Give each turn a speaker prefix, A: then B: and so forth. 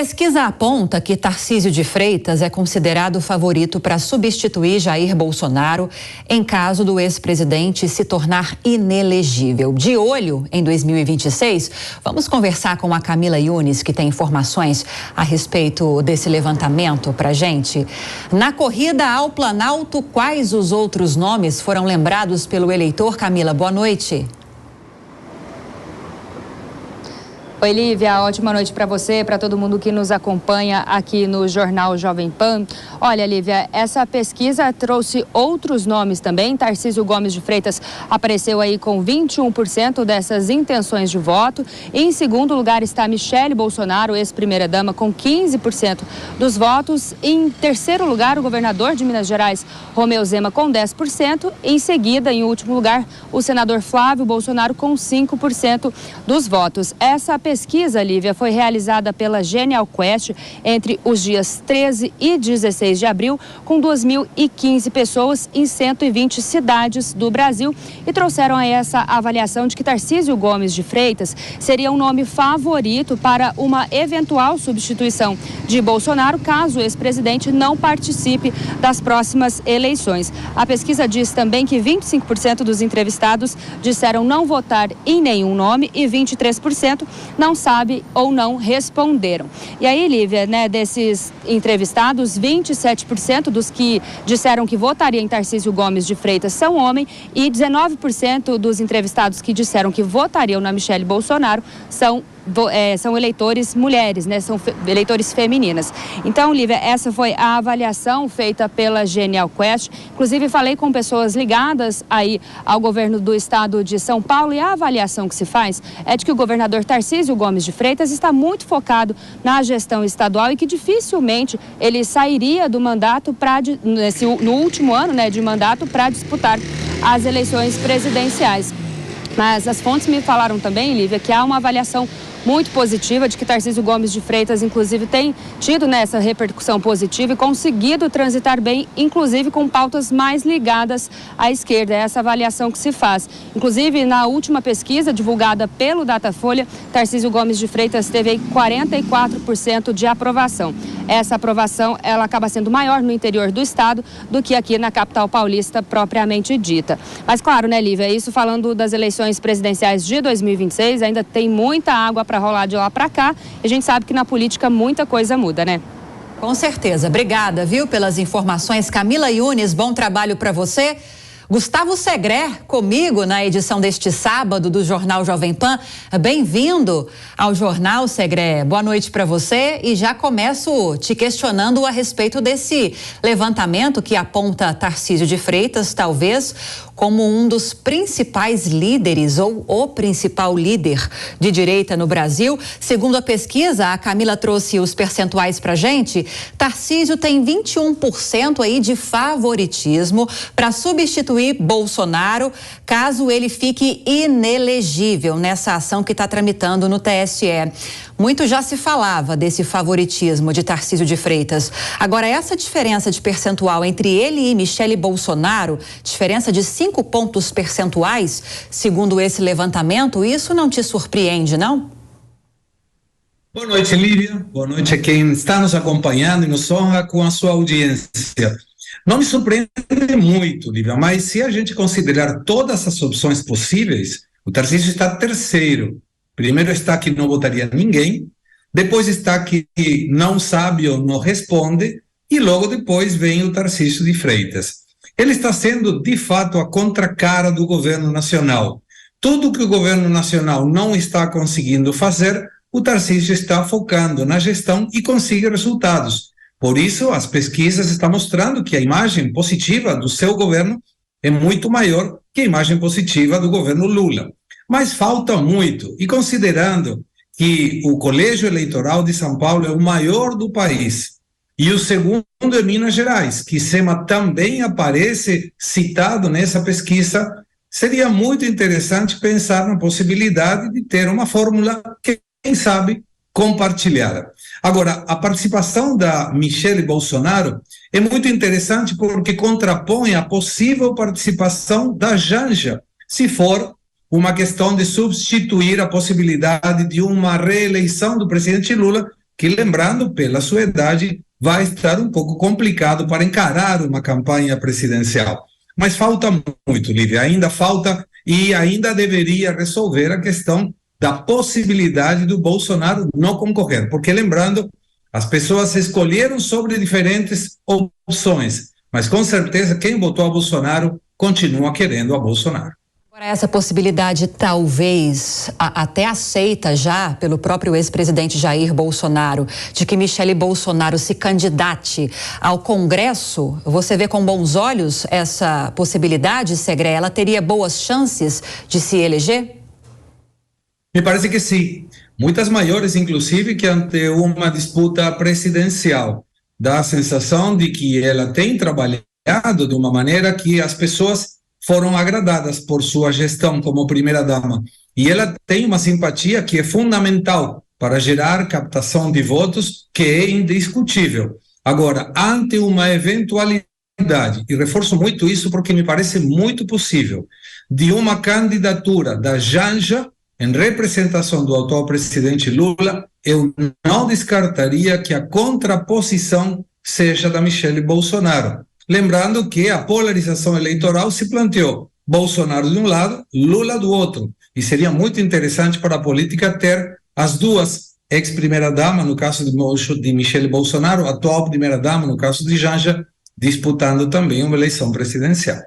A: Pesquisa aponta que Tarcísio de Freitas é considerado o favorito para substituir Jair Bolsonaro em caso do ex-presidente se tornar inelegível. De olho em 2026, vamos conversar com a Camila Yunes, que tem informações a respeito desse levantamento para a gente. Na corrida ao Planalto, quais os outros nomes foram lembrados pelo eleitor? Camila, boa noite.
B: Oi, Lívia, ótima noite para você, para todo mundo que nos acompanha aqui no Jornal Jovem Pan. Olha, Lívia, essa pesquisa trouxe outros nomes também. Tarcísio Gomes de Freitas apareceu aí com 21% dessas intenções de voto. Em segundo lugar está Michele Bolsonaro, ex-primeira-dama, com 15% dos votos. Em terceiro lugar, o governador de Minas Gerais, Romeu Zema, com 10%. Em seguida, em último lugar, o senador Flávio Bolsonaro, com 5% dos votos. Essa pesquisa, Lívia, foi realizada pela Genial Quest entre os dias 13 e 16 de abril, com 2.015 pessoas em 120 cidades do Brasil, e trouxeram aí essa avaliação de que Tarcísio Gomes de Freitas seria um nome favorito para uma eventual substituição de Bolsonaro, caso o ex-presidente não participe das próximas eleições. A pesquisa diz também que 25% dos entrevistados disseram não votar em nenhum nome e 23% não sabe ou não responderam. E aí, Lívia, desses entrevistados, 27% dos que disseram que votariam em Tarcísio Gomes de Freitas são homem e 19% dos entrevistados que disseram que votariam na Michele Bolsonaro são eleitores mulheres, são eleitores femininas. Então, Lívia, essa foi a avaliação feita pela Genial Quest. Inclusive, falei com pessoas ligadas aí ao governo do estado de São Paulo, e a avaliação que se faz é de que o governador Tarcísio Gomes de Freitas está muito focado na gestão estadual e que dificilmente ele sairia do mandato no último ano, de mandato, para disputar as eleições presidenciais. Mas as fontes me falaram também, Lívia, que há uma avaliação muito positiva de que Tarcísio Gomes de Freitas, inclusive, tem tido essa repercussão positiva e conseguido transitar bem, inclusive com pautas mais ligadas à esquerda. É essa avaliação que se faz. Inclusive, na última pesquisa divulgada pelo Datafolha, Tarcísio Gomes de Freitas teve 44% de aprovação. Essa aprovação, ela acaba sendo maior no interior do estado do que aqui na capital paulista propriamente dita. Mas claro, Lívia, isso falando das eleições presidenciais de 2026, ainda tem muita água para rolar de lá para cá, e a gente sabe que na política muita coisa muda,
A: Com certeza. Obrigada, viu, pelas informações. Camila Yunes, bom trabalho para você. Gustavo Segrer, comigo na edição deste sábado do Jornal Jovem Pan. Bem-vindo ao Jornal, Segrer. Boa noite para você, e já começo te questionando a respeito desse levantamento que aponta Tarcísio de Freitas, talvez, como um dos principais líderes ou o principal líder de direita no Brasil. Segundo a pesquisa, a Camila trouxe os percentuais pra gente. Tarcísio tem 21% aí de favoritismo para substituir Bolsonaro, caso ele fique inelegível nessa ação que está tramitando no TSE. Muito já se falava desse favoritismo de Tarcísio de Freitas. Agora, essa diferença de percentual entre ele e Michele Bolsonaro, diferença de 5 pontos percentuais, segundo esse levantamento, isso não te surpreende, não?
C: Boa noite, Lívia. Boa noite a quem está nos acompanhando e nos honra com a sua audiência. Não me surpreende muito, Lívia, mas se a gente considerar todas as opções possíveis, o Tarcísio está terceiro. Primeiro está que não votaria ninguém, depois está que não sabe ou não responde, e logo depois vem o Tarcísio de Freitas. Ele está sendo, de fato, a contracara do governo nacional. Tudo que o governo nacional não está conseguindo fazer, o Tarcísio está focando na gestão e consegue resultados. Por isso, as pesquisas estão mostrando que a imagem positiva do seu governo é muito maior que a imagem positiva do governo Lula. Mas falta muito, e considerando que o Colégio Eleitoral de São Paulo é o maior do país, e o segundo é Minas Gerais, que Zema também aparece citado nessa pesquisa, seria muito interessante pensar na possibilidade de ter uma fórmula, quem sabe, compartilhada. Agora, a participação da Michele Bolsonaro é muito interessante porque contrapõe a possível participação da Janja, se for uma questão de substituir a possibilidade de uma reeleição do presidente Lula, que, lembrando, pela sua idade, vai estar um pouco complicado para encarar uma campanha presidencial. Mas falta muito, Lívia, ainda falta, e ainda deveria resolver a questão da possibilidade do Bolsonaro não concorrer, porque, lembrando, as pessoas escolheram sobre diferentes opções, mas com certeza quem votou a Bolsonaro continua querendo a Bolsonaro.
A: Agora, essa possibilidade talvez até aceita já pelo próprio ex-presidente Jair Bolsonaro, de que Michele Bolsonaro se candidate ao Congresso, você vê com bons olhos essa possibilidade, Segré? Ela teria boas chances de se eleger?
C: Me parece que sim, muitas maiores, inclusive, que ante uma disputa presidencial. Dá a sensação de que ela tem trabalhado de uma maneira que as pessoas foram agradadas por sua gestão como primeira-dama. E ela tem uma simpatia que é fundamental para gerar captação de votos, que é indiscutível. Agora, ante uma eventualidade, e reforço muito isso porque me parece muito possível, de uma candidatura da Janja em representação do atual presidente Lula, eu não descartaria que a contraposição seja da Michele Bolsonaro. Lembrando que a polarização eleitoral se planteou Bolsonaro de um lado, Lula do outro. E seria muito interessante para a política ter as duas ex-primeira-dama, no caso de Michele Bolsonaro, atual primeira-dama, no caso de Janja, disputando também uma eleição presidencial.